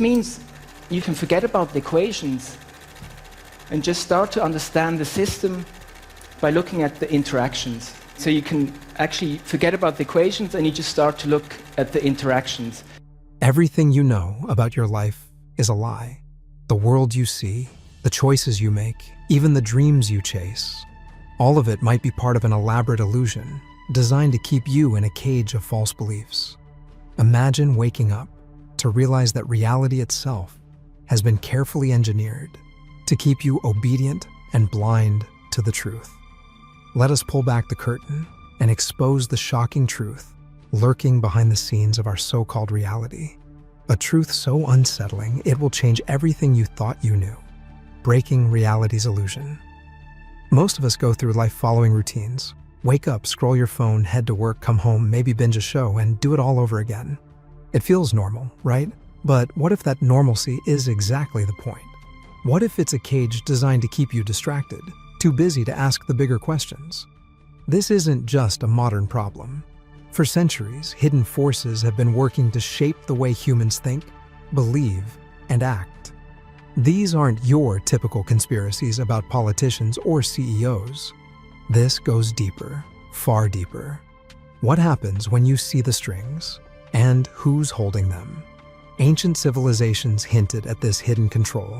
means you can forget about the equations and just start to understand the system by looking at the interactions. So you can actually forget about the equations and you just start to look at the interactions. Everything you know about your life is a lie. The world you see, the choices you make, even the dreams you chase, all of it might be part of an elaborate illusion designed to keep you in a cage of false beliefs. Imagine waking up to realize that reality itself has been carefully engineered to keep you obedient and blind to the truth. Let us pull back the curtain and expose the shocking truth lurking behind the scenes of our so-called reality. A truth so unsettling, it will change everything you thought you knew, breaking reality's illusion. Most of us go through life following routines. Wake up, scroll your phone, head to work, come home, maybe binge a show, and do it all over again. It feels normal, right? But what if that normalcy is exactly the point? What if it's a cage designed to keep you distracted, too busy to ask the bigger questions? This isn't just a modern problem. For centuries, hidden forces have been working to shape the way humans think, believe, and act. These aren't your typical conspiracies about politicians or CEOs. This goes deeper, far deeper. What happens when you see the strings, and who's holding them? Ancient civilizations hinted at this hidden control.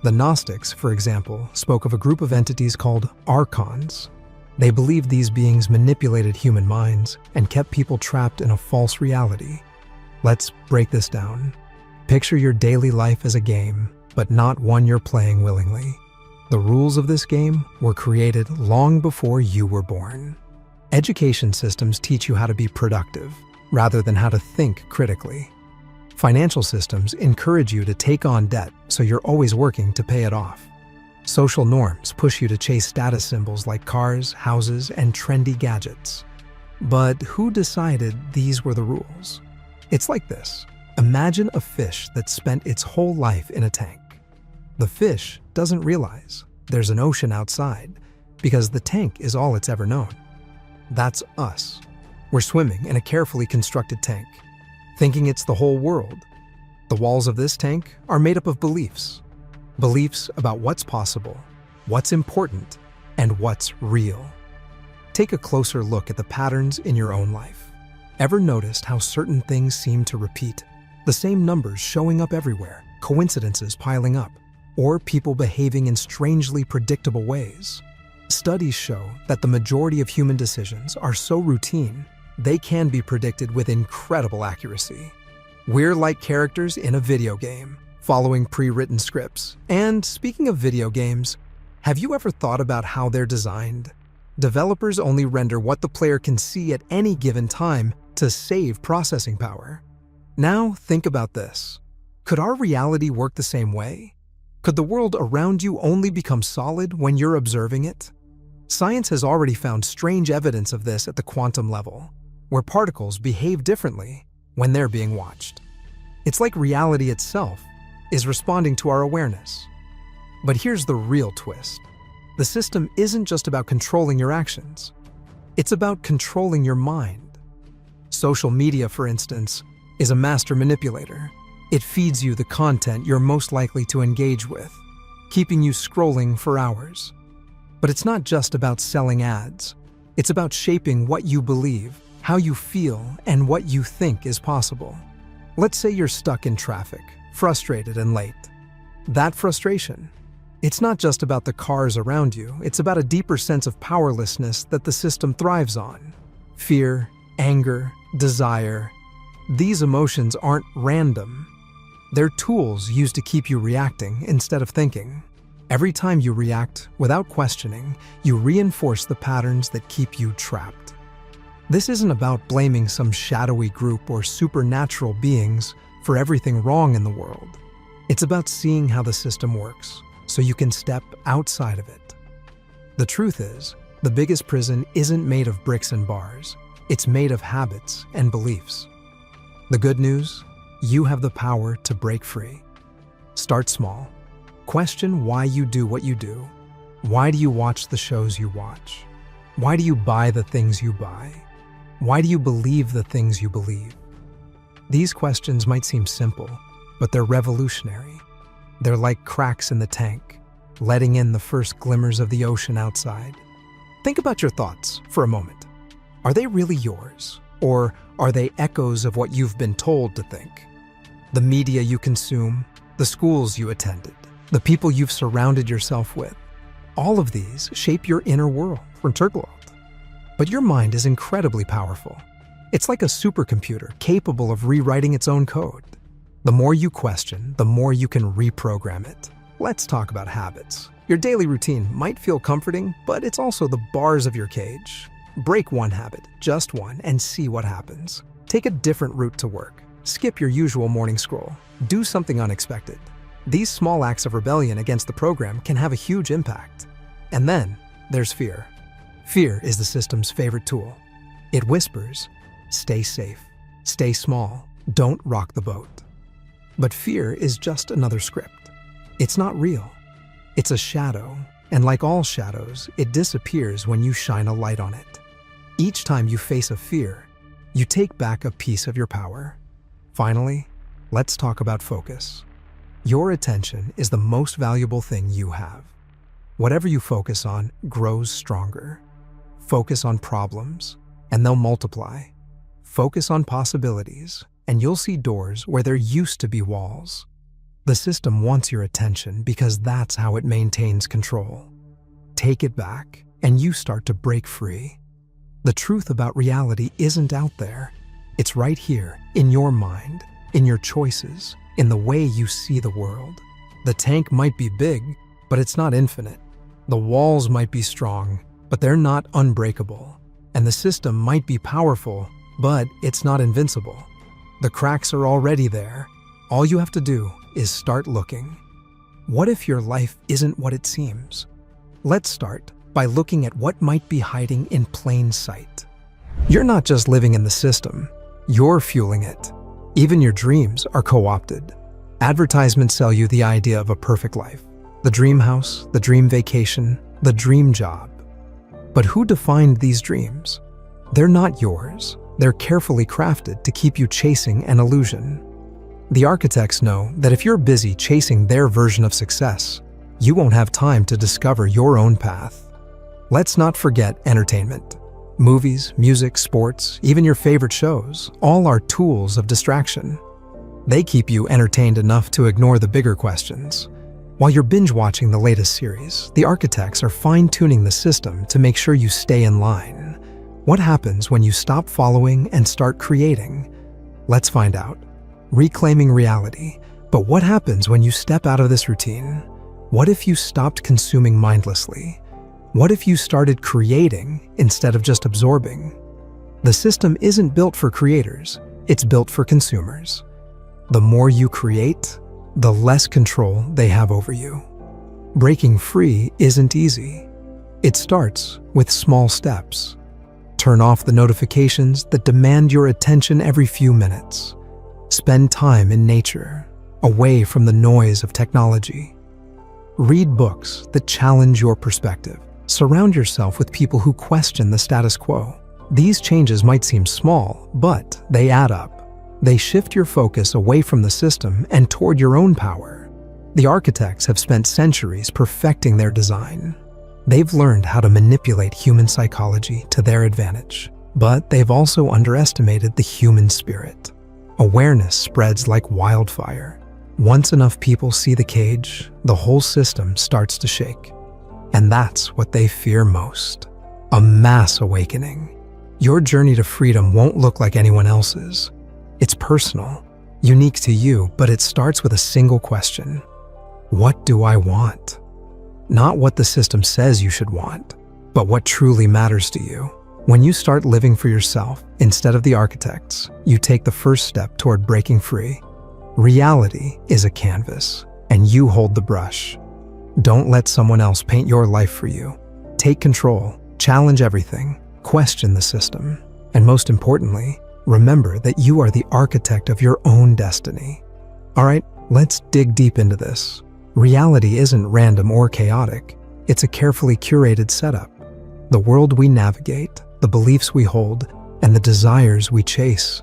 The Gnostics, for example, spoke of a group of entities called archons. They believed these beings manipulated human minds and kept people trapped in a false reality. Let's break this down. Picture your daily life as a game, but not one you're playing willingly. The rules of this game were created long before you were born. Education systems teach you how to be productive, rather than how to think critically. Financial systems encourage you to take on debt, so you're always working to pay it off. Social norms push you to chase status symbols like cars, houses, and trendy gadgets. But who decided these were the rules? It's like this. Imagine a fish that spent its whole life in a tank. The fish doesn't realize there's an ocean outside because the tank is all it's ever known. That's us. We're swimming in a carefully constructed tank, thinking it's the whole world. The walls of this tank are made up of beliefs. Beliefs about what's possible, what's important, and what's real. Take a closer look at the patterns in your own life. Ever noticed how certain things seem to repeat? The same numbers showing up everywhere, coincidences piling up, or people behaving in strangely predictable ways. Studies show that the majority of human decisions are so routine, they can be predicted with incredible accuracy. We're like characters in a video game, following pre-written scripts. And speaking of video games, have you ever thought about how they're designed? Developers only render what the player can see at any given time to save processing power. Now think about this. Could our reality work the same way? Could the world around you only become solid when you're observing it? Science has already found strange evidence of this at the quantum level, where particles behave differently when they're being watched. It's like reality itself is responding to our awareness. But here's the real twist. The system isn't just about controlling your actions. It's about controlling your mind. Social media, for instance, is a master manipulator. It feeds you the content you're most likely to engage with, keeping you scrolling for hours. But it's not just about selling ads. It's about shaping what you believe, how you feel, and what you think is possible. Let's say you're stuck in traffic, frustrated and late. That frustration, it's not just about the cars around you, it's about a deeper sense of powerlessness that the system thrives on. Fear, anger, desire. These emotions aren't random. They're tools used to keep you reacting instead of thinking. Every time you react without questioning, you reinforce the patterns that keep you trapped. This isn't about blaming some shadowy group or supernatural beings for everything wrong in the world. It's about seeing how the system works, so you can step outside of it. The truth is, the biggest prison isn't made of bricks and bars. It's made of habits and beliefs. The good news? You have the power to break free. Start small. Question why you do what you do. Why do you watch the shows you watch? Why do you buy the things you buy? Why do you believe the things you believe? These questions might seem simple, but they're revolutionary. They're like cracks in the tank, letting in the first glimmers of the ocean outside. Think about your thoughts for a moment. Are they really yours, or are they echoes of what you've been told to think? The media you consume, the schools you attended, the people you've surrounded yourself with, all of these shape your inner world. But your mind is incredibly powerful. It's like a supercomputer capable of rewriting its own code. The more you question, the more you can reprogram it. Let's talk about habits. Your daily routine might feel comforting, but it's also the bars of your cage. Break one habit, just one, and see what happens. Take a different route to work. Skip your usual morning scroll. Do something unexpected. These small acts of rebellion against the program can have a huge impact. And then there's fear. Fear is the system's favorite tool. It whispers, stay safe, stay small, don't rock the boat. But fear is just another script. It's not real. It's a shadow, and like all shadows, it disappears when you shine a light on it. Each time you face a fear, you take back a piece of your power. Finally, let's talk about focus. Your attention is the most valuable thing you have. Whatever you focus on grows stronger. Focus on problems, and they'll multiply. Focus on possibilities, and you'll see doors where there used to be walls. The system wants your attention because that's how it maintains control. Take it back, and you start to break free. The truth about reality isn't out there. It's right here, in your mind, in your choices, in the way you see the world. The tank might be big, but it's not infinite. The walls might be strong, but they're not unbreakable. And the system might be powerful, but it's not invincible. The cracks are already there. All you have to do is start looking. What if your life isn't what it seems? Let's start by looking at what might be hiding in plain sight. You're not just living in the system, you're fueling it. Even your dreams are co-opted. Advertisements sell you the idea of a perfect life. The dream house, the dream vacation, the dream job. But who defined these dreams? They're not yours. They're carefully crafted to keep you chasing an illusion. The architects know that if you're busy chasing their version of success, you won't have time to discover your own path. Let's not forget entertainment. Movies, music, sports, even your favorite shows, all are tools of distraction. They keep you entertained enough to ignore the bigger questions. While you're binge-watching the latest series, the architects are fine-tuning the system to make sure you stay in line. What happens when you stop following and start creating? Let's find out. Reclaiming reality. But what happens when you step out of this routine? What if you stopped consuming mindlessly? What if you started creating instead of just absorbing? The system isn't built for creators, it's built for consumers. The more you create, the less control they have over you. Breaking free isn't easy. It starts with small steps. Turn off the notifications that demand your attention every few minutes. Spend time in nature, away from the noise of technology. Read books that challenge your perspective. Surround yourself with people who question the status quo. These changes might seem small, but they add up. They shift your focus away from the system and toward your own power. The architects have spent centuries perfecting their design. They've learned how to manipulate human psychology to their advantage, but they've also underestimated the human spirit. Awareness spreads like wildfire. Once enough people see the cage, the whole system starts to shake. And that's what they fear most. A mass awakening. Your journey to freedom won't look like anyone else's. It's personal, unique to you, but it starts with a single question. What do I want? Not what the system says you should want, but what truly matters to you. When you start living for yourself instead of the architects, you take the first step toward breaking free. Reality is a canvas, and you hold the brush. Don't let someone else paint your life for you. Take control, challenge everything, question the system, and most importantly, remember that you are the architect of your own destiny. All right, let's dig deep into this. Reality isn't random or chaotic. It's a carefully curated setup. The world we navigate, the beliefs we hold, and the desires we chase,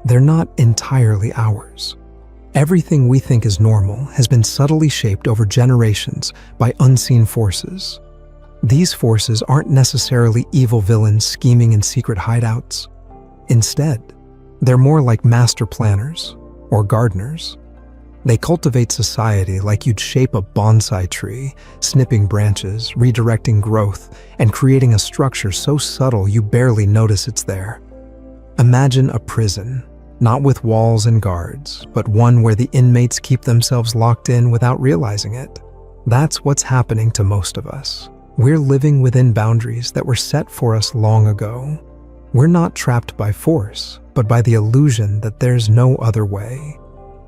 they're not entirely ours. Everything we think is normal has been subtly shaped over generations by unseen forces. These forces aren't necessarily evil villains scheming in secret hideouts. Instead, they're more like master planners or gardeners. They cultivate society like you'd shape a bonsai tree, snipping branches, redirecting growth, and creating a structure so subtle you barely notice it's there. Imagine a prison, not with walls and guards, but one where the inmates keep themselves locked in without realizing it. That's what's happening to most of us. We're living within boundaries that were set for us long ago. We're not trapped by force, but by the illusion that there's no other way.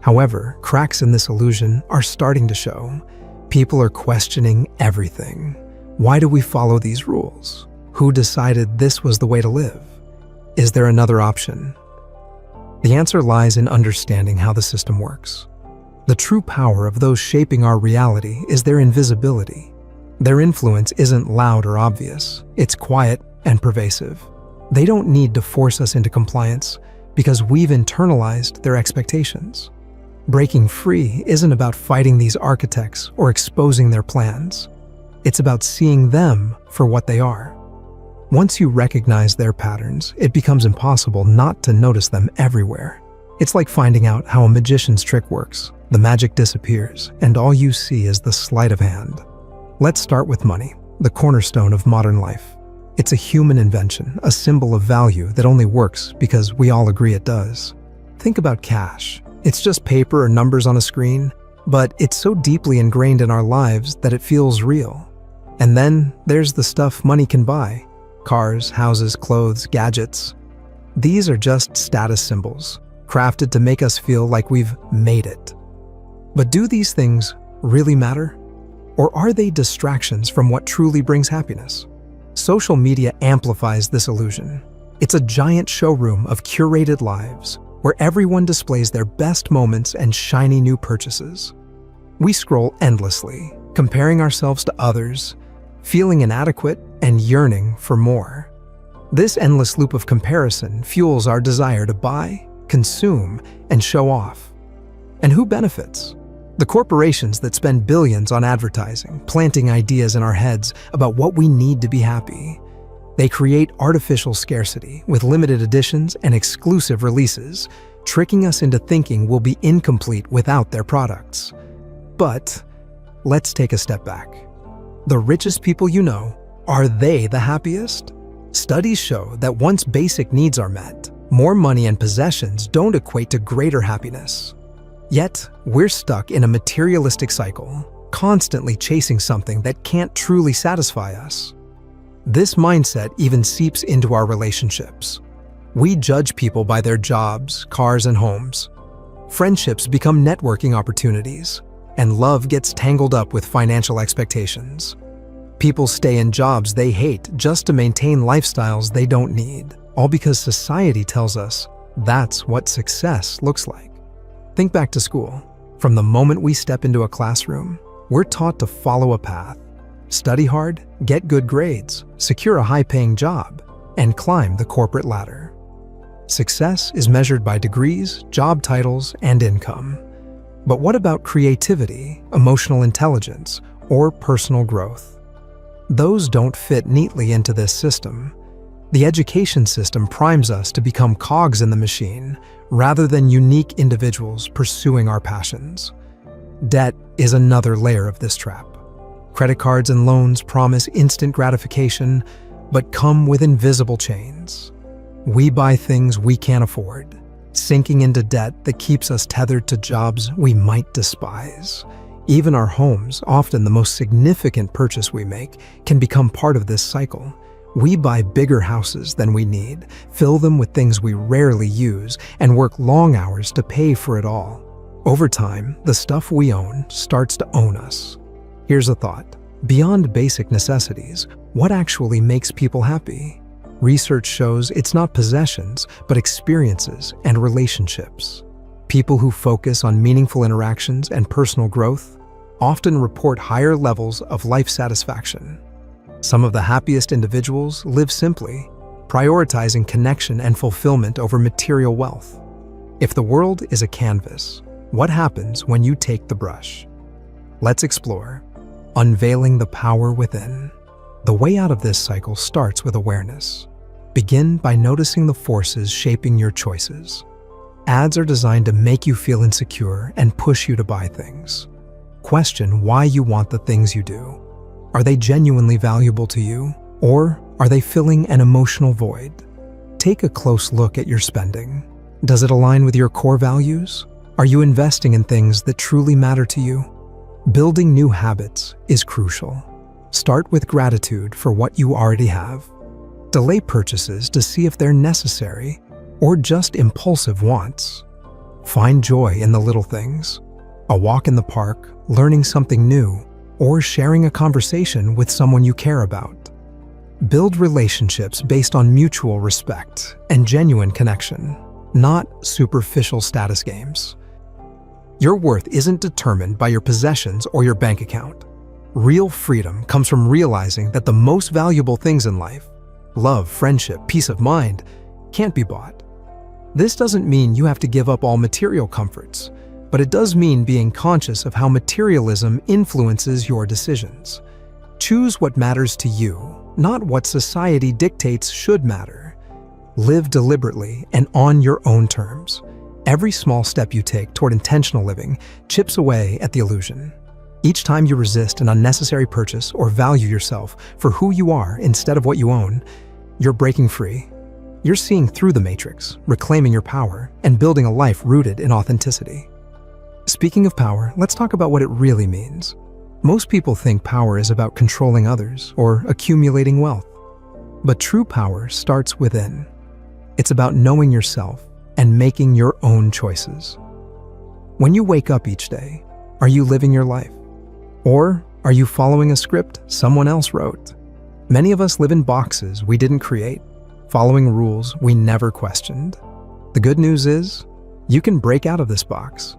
However, cracks in this illusion are starting to show. People are questioning everything. Why do we follow these rules? Who decided this was the way to live? Is there another option? The answer lies in understanding how the system works. The true power of those shaping our reality is their invisibility. Their influence isn't loud or obvious. It's quiet and pervasive. They don't need to force us into compliance because we've internalized their expectations. Breaking free isn't about fighting these architects or exposing their plans. It's about seeing them for what they are. Once you recognize their patterns, it becomes impossible not to notice them everywhere. It's like finding out how a magician's trick works. The magic disappears, and all you see is the sleight of hand. Let's start with money, the cornerstone of modern life. It's a human invention, a symbol of value that only works because we all agree it does. Think about cash. It's just paper or numbers on a screen, but it's so deeply ingrained in our lives that it feels real. And then there's the stuff money can buy. Cars, houses, clothes, gadgets. These are just status symbols, crafted to make us feel like we've made it. But do these things really matter? Or are they distractions from what truly brings happiness? Social media amplifies this illusion. It's a giant showroom of curated lives, where everyone displays their best moments and shiny new purchases. We scroll endlessly, comparing ourselves to others, feeling inadequate and yearning for more. This endless loop of comparison fuels our desire to buy, consume, and show off. And who benefits? The corporations that spend billions on advertising, planting ideas in our heads about what we need to be happy. They create artificial scarcity with limited editions and exclusive releases, tricking us into thinking we'll be incomplete without their products. But let's take a step back. The richest people you know, are they the happiest? Studies show that once basic needs are met, more money and possessions don't equate to greater happiness. Yet, we're stuck in a materialistic cycle, constantly chasing something that can't truly satisfy us. This mindset even seeps into our relationships. We judge people by their jobs, cars, and homes. Friendships become networking opportunities, and love gets tangled up with financial expectations. People stay in jobs they hate just to maintain lifestyles they don't need, all because society tells us that's what success looks like. Think back to school. From the moment we step into a classroom, we're taught to follow a path. Study hard, get good grades, secure a high-paying job, and climb the corporate ladder. Success is measured by degrees, job titles, and income. But what about creativity, emotional intelligence, or personal growth? Those don't fit neatly into this system. The education system primes us to become cogs in the machine, rather than unique individuals pursuing our passions. Debt is another layer of this trap. Credit cards and loans promise instant gratification, but come with invisible chains. We buy things we can't afford, sinking into debt that keeps us tethered to jobs we might despise. Even our homes, often the most significant purchase we make, can become part of this cycle. We buy bigger houses than we need, fill them with things we rarely use, and work long hours to pay for it all. Over time, the stuff we own starts to own us. Here's a thought. Beyond basic necessities, what actually makes people happy? Research shows it's not possessions, but experiences and relationships. People who focus on meaningful interactions and personal growth often report higher levels of life satisfaction. Some of the happiest individuals live simply, prioritizing connection and fulfillment over material wealth. If the world is a canvas, What happens when you take the brush? Let's explore, unveiling the power within. The way out of this cycle starts with awareness. Begin by noticing the forces shaping your choices. Ads are designed to make you feel insecure and push you to buy things. Question why you want the things you do. Are they genuinely valuable to you, or are they filling an emotional void? Take a close look at your spending. Does it align with your core values? Are you investing in things that truly matter to you? Building new habits is crucial. Start with gratitude for what you already have. Delay purchases to see if they're necessary or just impulsive wants. Find joy in the little things. A walk in the park, learning something new, or sharing a conversation with someone you care about. Build relationships based on mutual respect and genuine connection, not superficial status games. Your worth isn't determined by your possessions or your bank account. Real freedom comes from realizing that the most valuable things in life, love, friendship, peace of mind, can't be bought. This doesn't mean you have to give up all material comforts, but it does mean being conscious of how materialism influences your decisions. Choose what matters to you, not what society dictates should matter. Live deliberately and on your own terms. Every small step you take toward intentional living chips away at the illusion. Each time you resist an unnecessary purchase or value yourself for who you are instead of what you own, you're breaking free. You're seeing through the matrix, reclaiming your power, and building a life rooted in authenticity. Speaking of power, let's talk about what it really means. Most people think power is about controlling others or accumulating wealth. But true power starts within. It's about knowing yourself and making your own choices. When you wake up each day, are you living your life? Or are you following a script someone else wrote? Many of us live in boxes we didn't create, following rules we never questioned. The good news is, you can break out of this box.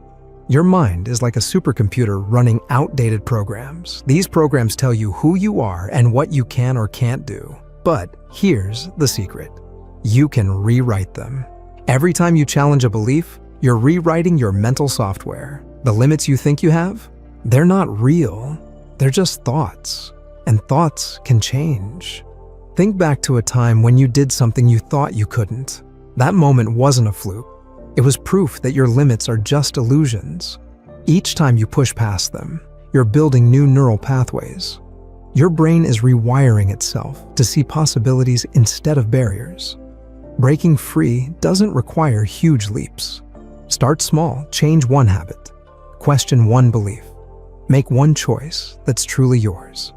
Your mind is like a supercomputer running outdated programs. These programs tell you who you are and what you can or can't do. But here's the secret. You can rewrite them. Every time you challenge a belief, you're rewriting your mental software. The limits you think you have, they're not real. They're just thoughts. And thoughts can change. Think back to a time when you did something you thought you couldn't. That moment wasn't a fluke. It was proof that your limits are just illusions. Each time you push past them, you're building new neural pathways. Your brain is rewiring itself to see possibilities instead of barriers. Breaking free doesn't require huge leaps. Start small, change one habit, question one belief, make one choice that's truly yours.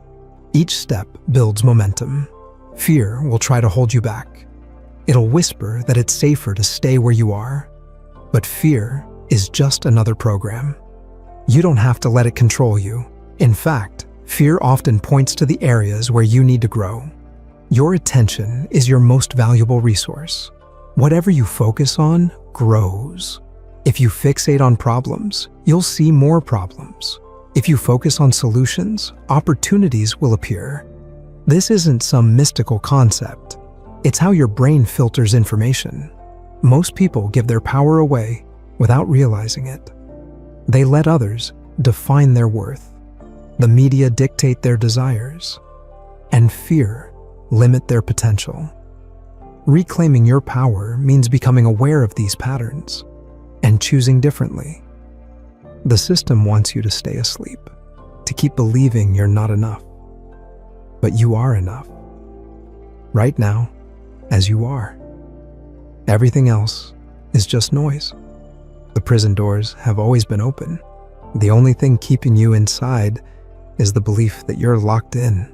Each step builds momentum. Fear will try to hold you back. It'll whisper that it's safer to stay where you are. But fear is just another program. You don't have to let it control you. In fact, fear often points to the areas where you need to grow. Your attention is your most valuable resource. Whatever you focus on grows. If you fixate on problems, you'll see more problems. If you focus on solutions, opportunities will appear. This isn't some mystical concept. It's how your brain filters information. Most people give their power away without realizing it. They let others define their worth. The media dictate their desires. And fear limit their potential. Reclaiming your power means becoming aware of these patterns and choosing differently. The system wants you to stay asleep, to keep believing you're not enough. But you are enough. Right now, as you are. Everything else is just noise. The prison doors have always been open. The only thing keeping you inside is the belief that you're locked in.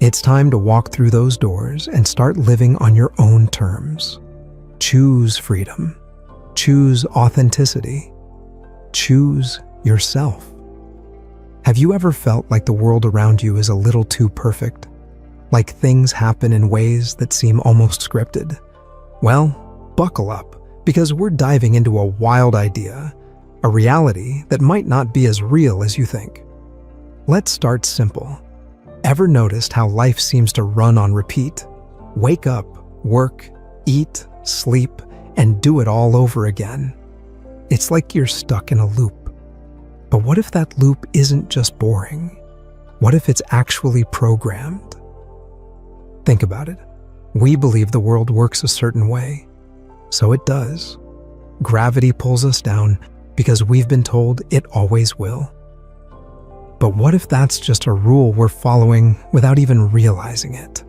It's time to walk through those doors and start living on your own terms. Choose freedom. Choose authenticity. Choose yourself. Have you ever felt like the world around you is a little too perfect? Like things happen in ways that seem almost scripted? Well, buckle up, because we're diving into a wild idea, a reality that might not be as real as you think. Let's start simple. Ever noticed how life seems to run on repeat? Wake up, work, eat, sleep, and do it all over again. It's like you're stuck in a loop. But what if that loop isn't just boring? What if it's actually programmed? Think about it. We believe the world works a certain way. So it does. Gravity pulls us down because we've been told it always will. But what if that's just a rule we're following without even realizing it?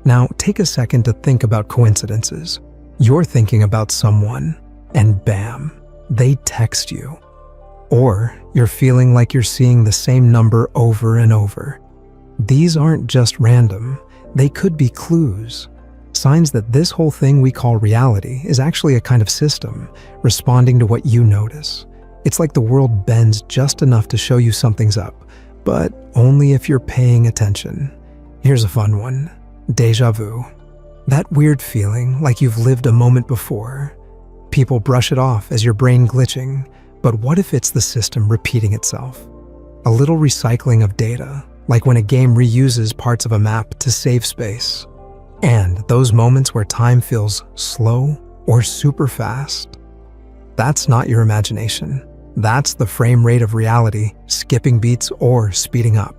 Now, take a second to think about coincidences. You're thinking about someone, and bam, they text you. Or you're feeling like you're seeing the same number over and over. These aren't just random. They could be clues. Signs that this whole thing we call reality is actually a kind of system responding to what you notice. It's like the world bends just enough to show you something's up, but only if you're paying attention. Here's a fun one. Déjà vu. That weird feeling like you've lived a moment before. People brush it off as your brain glitching, but what if it's the system repeating itself? A little recycling of data, like when a game reuses parts of a map to save space. And those moments where time feels slow or super fast. That's not your imagination. That's the frame rate of reality, skipping beats or speeding up.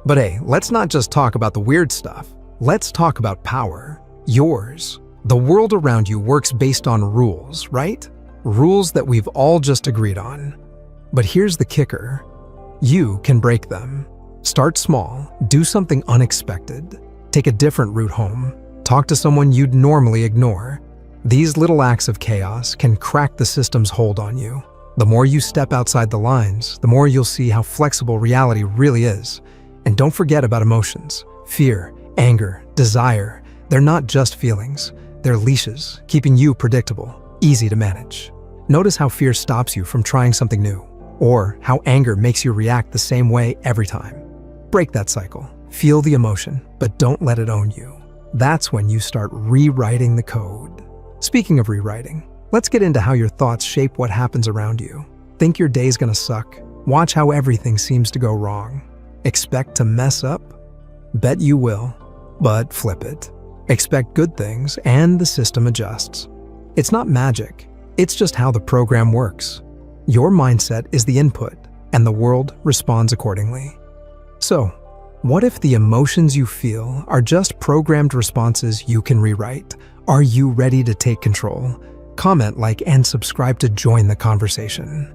But hey, let's not just talk about the weird stuff. Let's talk about power. Yours. The world around you works based on rules, right? Rules that we've all just agreed on. But here's the kicker. You can break them. Start small, do something unexpected. Take a different route home. Talk to someone you'd normally ignore. These little acts of chaos can crack the system's hold on you. The more you step outside the lines, the more you'll see how flexible reality really is. And don't forget about emotions. Fear, anger, desire. They're not just feelings. They're leashes, keeping you predictable, easy to manage. Notice how fear stops you from trying something new, or how anger makes you react the same way every time. Break that cycle. Feel the emotion, but don't let it own you. That's when you start rewriting the code. Speaking of rewriting, let's get into how your thoughts shape what happens around you. Think your day's gonna suck? Watch how everything seems to go wrong. Expect to mess up? Bet you will, but flip it. Expect good things and the system adjusts. It's not magic, it's just how the program works. Your mindset is the input, and the world responds accordingly. So, what if the emotions you feel are just programmed responses you can rewrite? Are you ready to take control? Comment, like, and subscribe to join the conversation.